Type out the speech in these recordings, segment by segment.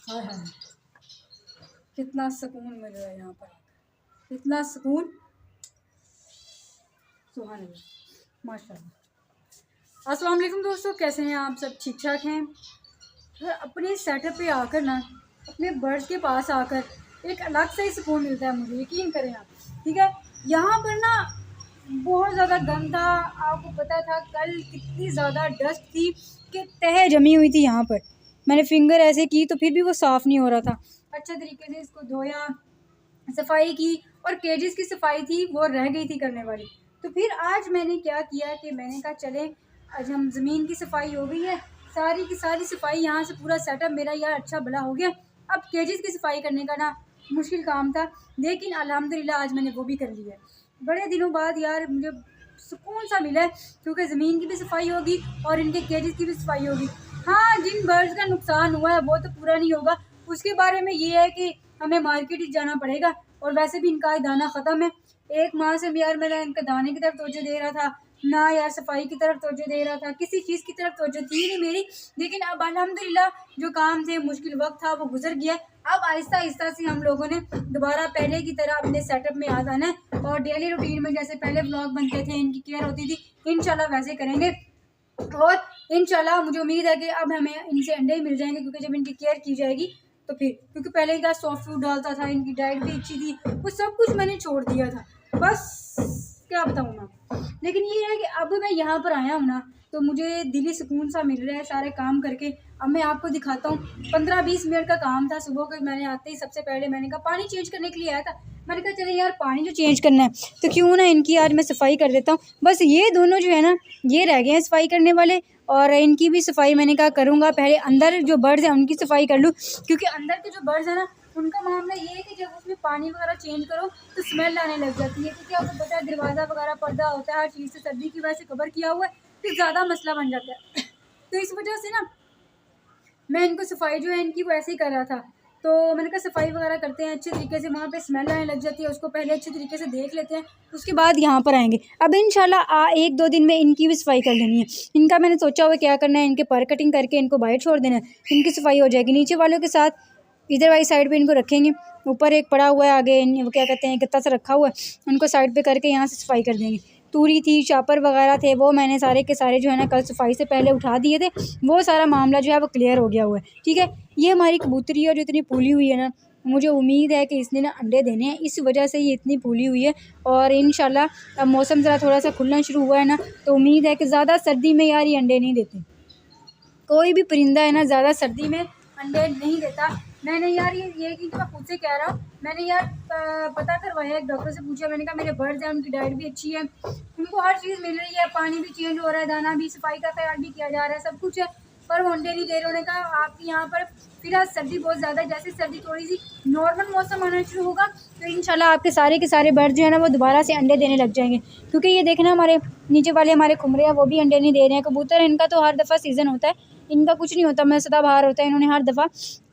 हाय हाय, कितना सुकून मिल रहा है यहाँ पर, इतना सुकून, सुभान अल्लाह, माशाल्लाह। अस्सलाम वालेकुम दोस्तों, कैसे हैं आप सब? ठीक ठाक हैं? तो अपने सेटअप पे आकर ना, अपने बर्ड्स के पास आकर एक अलग से ही सुकून मिलता है मुझे, यकीन करें आप। ठीक है, यहाँ पर ना बहुत ज़्यादा गंद था, आपको पता था कल कितनी ज़्यादा डस्ट थी कि तह जमी हुई थी यहाँ पर। मैंने फिंगर ऐसे की तो फिर भी वो साफ़ नहीं हो रहा था। अच्छे तरीके से इसको धोया, सफाई की, और केजेस की सफाई थी वो रह गई थी करने वाली। तो फिर आज मैंने क्या किया कि मैंने कहा चले, आज हम ज़मीन की सफाई हो गई है, सारी की सारी सफाई, यहाँ से पूरा सेटअप मेरा यार अच्छा भला हो गया। अब केजेस की सफाई करने का ना मुश्किल काम था, लेकिन अल्हम्दुलिल्लाह आज मैंने वो भी कर लिया। बड़े दिनों बाद यार मुझे सुकून सा मिला है, क्योंकि ज़मीन की भी सफाई होगी और इनके केजेस की भी सफाई होगी। हाँ, जिन बर्ड्स का नुकसान हुआ है वो तो पूरा नहीं होगा, उसके बारे में ये है कि हमें मार्केट ही जाना पड़ेगा, और वैसे भी इनका दाना ख़त्म है। एक माह से यार मैं इनके दाने की तरफ तवज्जो दे रहा था ना, यार सफाई की तरफ तवज्जो दे रहा था, किसी चीज़ की तरफ तवज्जो थी नहीं मेरी। लेकिन अब अल्हम्दुलिल्लाह जो काम थे, मुश्किल वक्त था, वो गुजर गया। अब आहिस्ता आहिस्ता से हम लोगों ने दोबारा पहले की तरह अपने सेटअप में आ जाना है, और डेली रूटीन में जैसे पहले व्लॉग बनते थे, इनकी केयर होती थी, इंशाल्लाह वैसे करेंगे। और इंशाल्लाह मुझे उम्मीद है कि अब हमें इनसे अंडे ही मिल जाएंगे, क्योंकि जब इनकी केयर की जाएगी तो फिर, क्योंकि पहले इनका सॉफ्ट फूड डालता था, इनकी डाइट भी अच्छी थी, वो सब कुछ मैंने छोड़ दिया था, बस क्या बताऊँ मैं। लेकिन ये है कि अब मैं यहाँ पर आया हूँ ना, तो मुझे दिली सुकून सा मिल रहा है सारे काम करके। अब मैं आपको दिखाता हूँ, 15-20 मिनट का काम था सुबह को। मैंने आते ही सबसे पहले मैंने कहा पानी चेंज करने के लिए आया था, मैंने कहा चले यार पानी जो चेंज करना है तो क्यों ना इनकी आज मैं सफाई कर देता हूँ। बस ये दोनों जो है ना, ये रह गए हैं सफाई करने वाले, और इनकी भी सफाई मैंने कहा करूँगा। पहले अंदर जो बर्ड्स हैं उनकी सफाई कर लूँ, क्योंकि अंदर के जो बर्ड्स हैं ना, उनका मामला ये है कि जब उसमें पानी वगैरह चेंज करो तो स्मेल आने लग जाती है, क्योंकि आपको पता है दरवाज़ा वगैरह पर्दा होता है, हर चीज़ से सर्दी की वजह से कवर किया हुआ है, तो ज़्यादा मसला बन जाता है। तो इस वजह से ना मैं इनको सफाई जो है इनकी वो ऐसे ही कर रहा था। तो मैंने कहा सफाई वगैरह करते हैं अच्छे तरीके से, वहाँ पे स्मेल आने लग जाती है, उसको पहले अच्छे तरीके से देख लेते हैं, उसके बाद यहाँ पर आएंगे। अब इंशाल्लाह 1-2 दिन में इनकी भी सफाई कर लेनी है। इनका मैंने सोचा हुआ क्या करना है, इनके पर कटिंग करके इनको बाहर छोड़ देना है, इनकी सफाई हो जाएगी। नीचे वालों के साथ इधर वाली साइड पे इनको रखेंगे, ऊपर एक पड़ा हुआ है आगे, वो क्या कहते हैं गत्ता सा रखा हुआ है, उनको साइड पे करके यहाँ से सफाई कर देंगे। तूरी थी, चापर वगैरह थे, वो मैंने सारे के सारे जो है ना कल सफाई से पहले उठा दिए थे, वो सारा मामला जो है वो क्लियर हो गया हुआ है। ठीक है, ये हमारी कबूतरी है जो इतनी फूली हुई है ना, मुझे उम्मीद है कि इसने ना अंडे देने हैं, इस वजह से ये इतनी फूली हुई है। और इंशाल्लाह अब मौसम ज़रा थोड़ा सा खुलना शुरू हुआ है ना, तो उम्मीद है कि ज़्यादा सर्दी में यार ये अंडे नहीं देते। कोई भी परिंदा है ना ज़्यादा सर्दी में अंडे नहीं देता। मैंने यार ये कि मैं खुद से कह रहा हूँ, मैंने यार पता करवाया, एक डॉक्टर से पूछा, मैंने कहा मेरे बर्ड्स हैं, उनकी डाइट भी अच्छी है, उनको हर चीज़ मिल रही है, पानी भी चेंज हो रहा है, दाना भी, सफाई का ख्याल भी किया जा रहा है, सब कुछ है, पर वो अंडे नहीं दे रहे। उन्होंने कहा आपके यहाँ पर फिलहाल सर्दी बहुत ज़्यादा है, जैसे सर्दी थोड़ी सी नॉर्मल मौसम आना शुरू होगा तो इंशाल्लाह आपके सारे के सारे बर्ड जो है ना वो दोबारा से अंडे देने लग जाएंगे। क्योंकि ये देखना हमारे नीचे वाले हमारे खुमरे हैं, वो भी अंडे नहीं दे रहे हैं। कबूतर इनका तो हर दफ़ा सीज़न होता है, इनका कुछ नहीं होता, मैं सदाबहार होता है, इन्होंने हर दफ़ा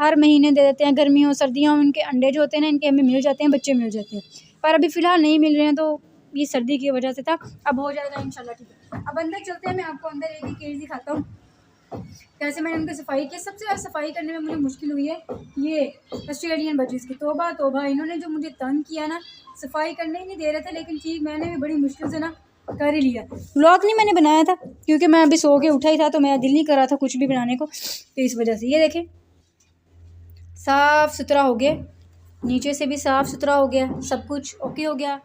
हर महीने दे देते हैं, गर्मियों सर्दियों इनके अंडे जो होते हैं ना, इनके हमें मिल जाते हैं, बच्चे मिल जाते हैं, पर अभी फ़िलहाल नहीं मिल रहे हैं, तो ये सर्दी की वजह से था, अब हो जाएगा इंशाल्लाह। ठीक है, अब अंदर चलते हैं, मैं आपको अंदर एक केज दिखाता हूँ कैसे मैंने उनकी सफाई की। सबसे ज़्यादा सफाई करने में मुझे मुश्किल हुई है ये ऑस्ट्रेलियन बजीज़ की। तोबा तोबा, इन्होंने जो मुझे तंग किया ना, सफाई करने ही नहीं दे रहे थे, लेकिन ठीक मैंने भी बड़ी मुश्किल से ना कर ही लिया। व्लॉग नहीं मैंने बनाया था क्योंकि मैं अभी सो के उठा ही था, तो मेरा दिल नहीं कर रहा था कुछ भी बनाने को, तो इस वजह से। ये देखें साफ़ सुथरा हो गया, नीचे से भी साफ़ सुथरा हो गया, सब कुछ ओके हो गया,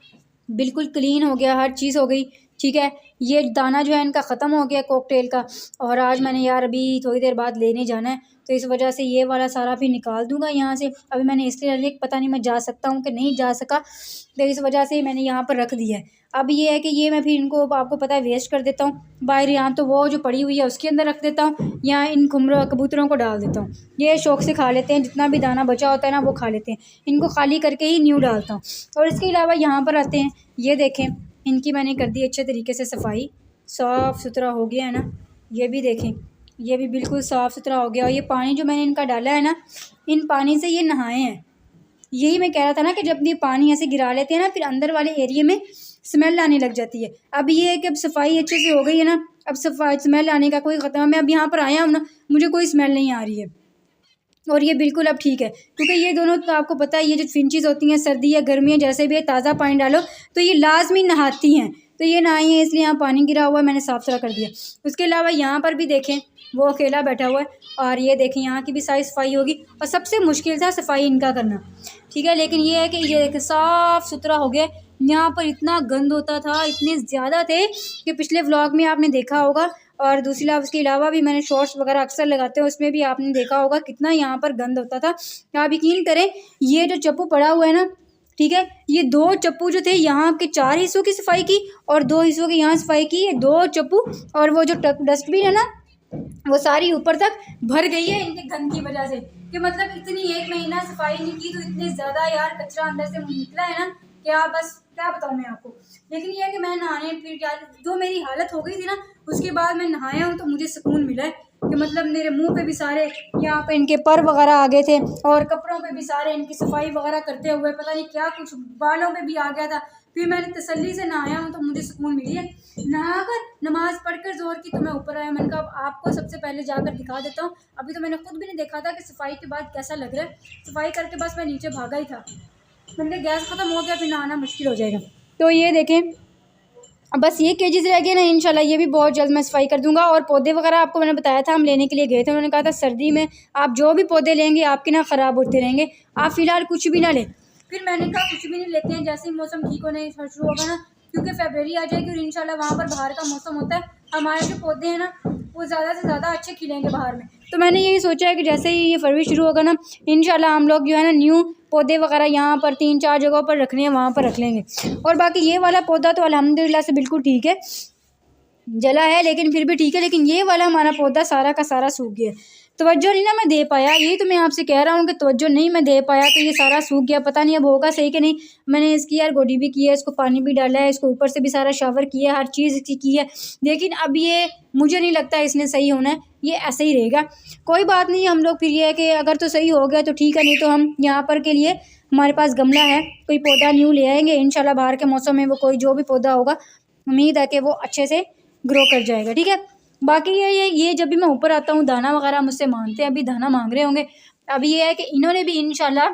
बिल्कुल क्लीन हो गया, हर चीज़ हो गई। ठीक है, ये दाना जो है इनका ख़त्म हो गया कॉकटेल का, और आज मैंने यार अभी थोड़ी देर बाद लेने जाना है, तो इस वजह से ये वाला सारा भी निकाल दूंगा यहाँ से। अभी मैंने इसलिए पता नहीं मैं जा सकता हूँ कि नहीं जा सका, तो इस वजह से मैंने यहाँ पर रख दिया है। अब ये है कि ये मैं फिर इनको आपको पता है वेस्ट कर देता हूँ बाहर, यहाँ तो वो जो पड़ी हुई है उसके अंदर रख देता हूँ, यहाँ इन कबूतरों को डाल देता हूँ, ये शौक से खा लेते हैं, जितना भी दाना बचा होता है ना वो खा लेते हैं। इनको खाली करके ही न्यू डालता हूँ। और इसके अलावा यहाँ पर आते हैं, ये देखें इनकी मैंने कर दी अच्छे तरीके से सफाई, साफ़ सुथरा हो गया है ना। ये भी देखें, ये भी बिल्कुल साफ़ सुथरा हो गया, और ये पानी जो मैंने इनका डाला है ना, इन पानी से ये नहाए हैं। यही मैं कह रहा था ना कि जब ये पानी ऐसे गिरा लेते हैं ना, फिर अंदर वाले एरिया में स्मेल आने लग जाती है। अब ये है कि अब सफाई अच्छे से हो गई है ना, अब सफाई स्मेल आने का कोई ख़तरा, मैं अब यहाँ पर आया हूँ ना, मुझे कोई स्मेल नहीं आ रही है। और ये बिल्कुल अब ठीक है, क्योंकि ये दोनों तो आपको पता है, ये जो फिंचेस होती हैं सर्दी या गर्मी है जैसे भी है, ताज़ा पानी डालो तो ये लाजमी नहाती हैं। तो ये नहाई है इसलिए यहाँ पानी गिरा हुआ है, मैंने साफ़ सुथरा कर दिया। उसके अलावा यहाँ पर भी देखें वो अकेला बैठा हुआ है, और ये देखें यहाँ की भी सारी सफाई होगी। और सबसे मुश्किल था सफाई इनका करना, ठीक है। लेकिन ये है कि ये देखें साफ़ सुथरा हो गया। यहाँ पर इतना गंद होता था, इतने ज़्यादा थे कि पिछले व्लॉग में आपने देखा होगा, और दूसरी उसके अलावा भी मैंने शॉर्ट्स वगैरह अक्सर लगाते हैं, उसमें भी आपने देखा होगा कितना यहाँ पर गंद होता था। आप यकीन करें, ये जो चप्पू पड़ा हुआ है ना, ठीक है, ये 2 चप्पू जो थे यहाँ के 4 हिस्सों की सफाई की और 2 हिस्सों की यहाँ सफाई की, ये 2 चप्पू। और वो जो डस्टबिन है ना, वो सारी ऊपर तक भर गई है इनके गंद की वजह से। कि मतलब इतनी 1 महीना सफाई नहीं की तो इतने ज़्यादा यार कचरा अंदर से निकला है ना, क्या बस क्या बताऊँ मैं आपको। लेकिन ये है कि मैं नहाने फिर क्या, जो मेरी हालत हो गई थी ना, उसके बाद मैं नहाया हूँ तो मुझे सुकून मिला है कि मतलब मेरे मुंह पे भी सारे यहाँ पे इनके पर वगैरह आ गए थे, और कपड़ों पे भी सारे इनकी सफाई वगैरह करते हुए पता नहीं क्या कुछ बालों पे भी आ गया था। फिर मैंने तसल्ली से नहाया हूँ तो मुझे सुकून मिली है। नहा कर नमाज़ पढ़कर ज़ोर की तो मैं ऊपर आया, मैंने कहा अब आपको सबसे पहले जाकर दिखा देता हूँ। अभी तो मैंने खुद भी नहीं देखा था कि सफाई के बाद कैसा लग रहा है। सफाई करके बस मैं नीचे भागा ही था, मैंने कहा गैस ख़त्म हो गया फिर नहाना मुश्किल हो जाएगा। तो ये देखें अब बस ये केजीज़ रह गए ना, इंशाल्लाह ये भी बहुत जल्द मैं सफाई कर दूंगा। और पौधे वगैरह आपको मैंने बताया था, हम लेने के लिए गए थे, उन्होंने कहा था सर्दी में आप जो भी पौधे लेंगे आपके ना ख़राब होते रहेंगे, आप फ़िलहाल कुछ भी ना लें। फिर मैंने कहा कुछ भी नहीं लेते हैं, जैसे ही मौसम ठीक होने शुरू होगा ना, क्योंकि फरवरी आ जाएगी और इंशाल्लाह वहाँ पर बाहर का मौसम होता है, हमारे जो पौधे हैं ना वो ज़्यादा से ज़्यादा अच्छे खिलेंगे बाहर में। तो मैंने यही सोचा है कि जैसे ही ये फरवरी शुरू होगा ना, इंशाल्लाह हम लोग जो है ना न्यू पौधे वगैरह यहाँ पर 3-4 जगहों पर रखने हैं, वहाँ पर रख लेंगे। और बाकी ये वाला पौधा तो अल्हम्दुलिल्लाह से बिल्कुल ठीक है, जला है लेकिन फिर भी ठीक है। लेकिन ये वाला हमारा पौधा सारा का सारा सूख गया, तवज्जो नहीं ना मैं दे पाया। यही तो मैं आपसे कह रहा हूँ कि तवज्जो नहीं मैं दे पाया, तो ये सारा सूख गया। पता नहीं अब होगा सही कि नहीं। मैंने इसकी यार गोडी भी की है, इसको पानी भी डाला है, इसको ऊपर से भी सारा शावर किया है, हर चीज़ इसकी की है, लेकिन अब ये मुझे नहीं लगता इसने सही होना है, ये ऐसे ही रहेगा। कोई बात नहीं, हम लोग फिर ये है कि अगर तो सही हो गया तो ठीक है, नहीं तो हम यहाँ पर के लिए हमारे पास गमला है, कोई पौधा न्यू ले आएंगे इंशाल्लाह। बाहर के मौसम में वो कोई जो भी पौधा होगा उम्मीद है कि वो अच्छे से ग्रो कर जाएगा, ठीक है। बाकी ये जब भी मैं ऊपर आता हूँ दाना वगैरह मुझसे मांगते हैं, अभी दाना मांग रहे होंगे। अभी ये है कि इन्होंने भी इंशाल्लाह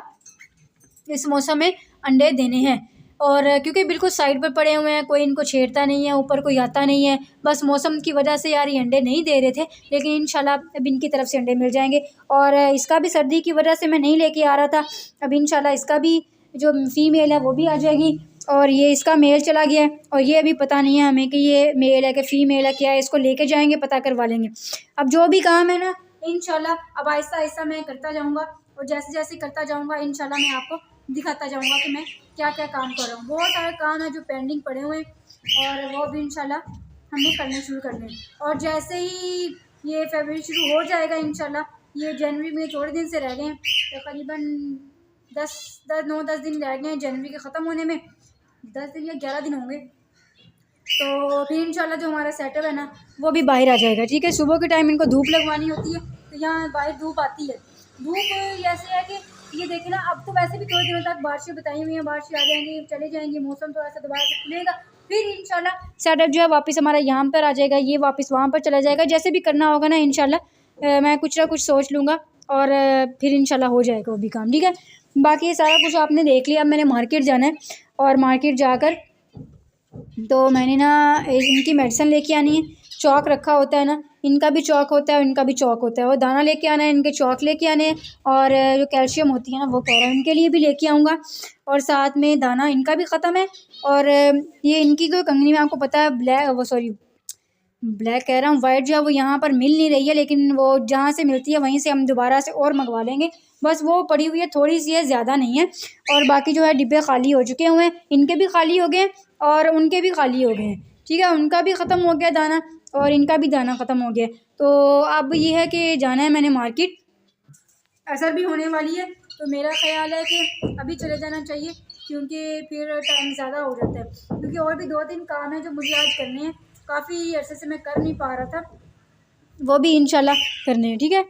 इस मौसम में अंडे देने हैं, और क्योंकि बिल्कुल साइड पर पड़े हुए हैं, कोई इनको छेड़ता नहीं है, ऊपर कोई आता नहीं है, बस मौसम की वजह से यार ये अंडे नहीं दे रहे थे। लेकिन इंशाल्लाह अब इनकी तरफ से अंडे मिल जाएंगे। और इसका भी सर्दी की वजह से मैं नहीं लेके आ रहा था, अब इंशाल्लाह इसका भी जो फीमेल है वो भी आ जाएगी। और ये इसका मेल चला गया है, और ये अभी पता नहीं है हमें कि ये मेल है कि फ़ीमेल है क्या है, इसको लेके जाएंगे पता करवा लेंगे। अब जो भी काम है ना इंशाल्लाह अब आहिस्ता आहिस्ता मैं करता जाऊँगा, और जैसे जैसे करता जाऊँगा इंशाल्लाह मैं आपको दिखाता जाऊँगा कि मैं क्या क्या काम कर रहा हूँ। बहुत सारे काम है जो पेंडिंग पड़े हुए हैं, और वो भी इंशाल्लाह हमने करने शुरू करने हैं। और जैसे ही ये फरवरी शुरू हो जाएगा इंशाल्लाह, ये जनवरी में थोड़े दिन से रह गए हैं, तकरीबन 9-10 दिन रह गए हैं जनवरी के ख़त्म होने में, 10 दिन या 11 दिन होंगे। तो फिर इंशाल्लाह जो हमारा सेटअप है ना वो भी बाहर आ जाएगा, ठीक है। सुबह के टाइम इनको धूप लगवानी होती है, तो यहाँ बाहर धूप आती है। धूप ऐसे है कि ये देखें ना, अब तो वैसे भी थोड़े दिनों तक बारिशें बताई हुई हैं, बारिशें आ जाएंगी चले जाएंगी, मौसम थोड़ा सा दोबारा से खुलेगा, फिर इंशाल्लाह सेटअप जो है वापस हमारा यहाँ पर आ जाएगा, ये वापस वहाँ पर चला जाएगा। जैसे भी करना होगा ना इंशाल्लाह मैं कुछ ना कुछ सोच लूँगा, और फिर इंशाल्लाह हो जाएगा वो भी काम, ठीक है। बाकी ये सारा कुछ आपने देख लिया। अब मैंने मार्केट जाना है, और मार्केट जाकर तो मैंने ना इनकी मेडिसिन लेके आनी है। चौक रखा होता है ना, इनका भी चौक होता है और इनका भी चौक होता है। और दाना लेके आना है, इनके चौक लेके आने हैं, और जो कैल्शियम होती है ना वो कह रहा है इनके लिए भी लेके आऊँगा। और साथ में दाना इनका भी ख़त्म है, और ये इनकी तो कंगनी में आपको पता है ब्लैक कह रहा हूँ, वाइट जो है वो यहाँ पर मिल नहीं रही है, लेकिन वो जहाँ से मिलती है वहीं से हम दोबारा से और मंगवा लेंगे। बस वो पड़ी हुई है, थोड़ी सी है, ज़्यादा नहीं है। और बाकी जो है डिब्बे खाली हो चुके हुए हैं, इनके भी खाली हो गए और उनके भी खाली हो गए हैं, ठीक है। उनका भी ख़त्म हो गया दाना, और इनका भी दाना ख़त्म हो गया। तो अब ये है कि जाना है मैंने मार्केट, असर भी होने वाली है, तो मेरा ख़्याल है कि अभी चले जाना चाहिए, क्योंकि फिर टाइम ज़्यादा हो जाता है। क्योंकि और भी 2-3 काम हैं जो मुझे आज करने हैं, काफ़ी अरसे से मैं कर नहीं पा रहा था, वो भी इंशाल्लाह करने हैं, ठीक है।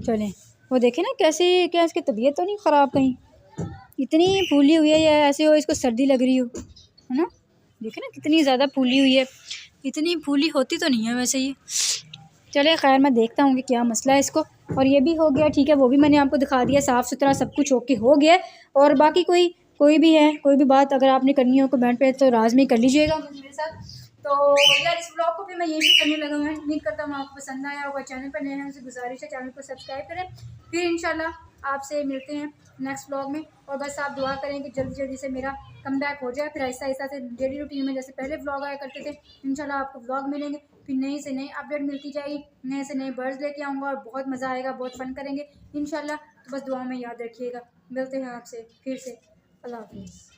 चलें, वो देखें ना कैसे, क्या इसकी तबीयत तो नहीं ख़राब कहीं, इतनी फूली हुई है, या ऐसे हो इसको सर्दी लग रही हो, है ना। देखें ना कितनी ज़्यादा फूली हुई है, इतनी फूली होती तो नहीं है वैसे ये, चलिए खैर, मैं देखता हूँ कि क्या मसला है इसको। और ये भी हो गया, ठीक है, वो भी मैंने आपको दिखा दिया, साफ़ सुथरा सब कुछ ओके हो गया। और बाकी कोई भी है, कोई भी बात अगर आपने करनी हो कमेंट पे तो राज़ कर लीजिएगा मेरे साथ। तो यार इस ब्लॉग को भी मैं यही करने लगा हूँ। उम्मीद करता हूँ आपको पसंद आया होगा। चैनल पर नए हैं उनसे गुजारिश है चैनल को सब्सक्राइब करें। फिर इंशाल्लाह आपसे मिलते हैं नेक्स्ट ब्लॉग में। और बस आप दुआ करें कि जल्दी जल्दी से मेरा कम बैक हो जाए, फिर आहिस्ता आहिस्ता से डेली रूटीन में जैसे पहले ब्लॉग आया करते थे इंशाल्लाह आपको ब्लॉग मिलेंगे। फिर नई से नई अपडेट मिलती जाएगी, नए से नए बर्ड्स लेके आऊँगा और बहुत मज़ा आएगा, बहुत फन करेंगे इंशाल्लाह। तो बस दुआ में याद रखिएगा। मिलते हैं आपसे फिर से। अल्लाह हाफिज़।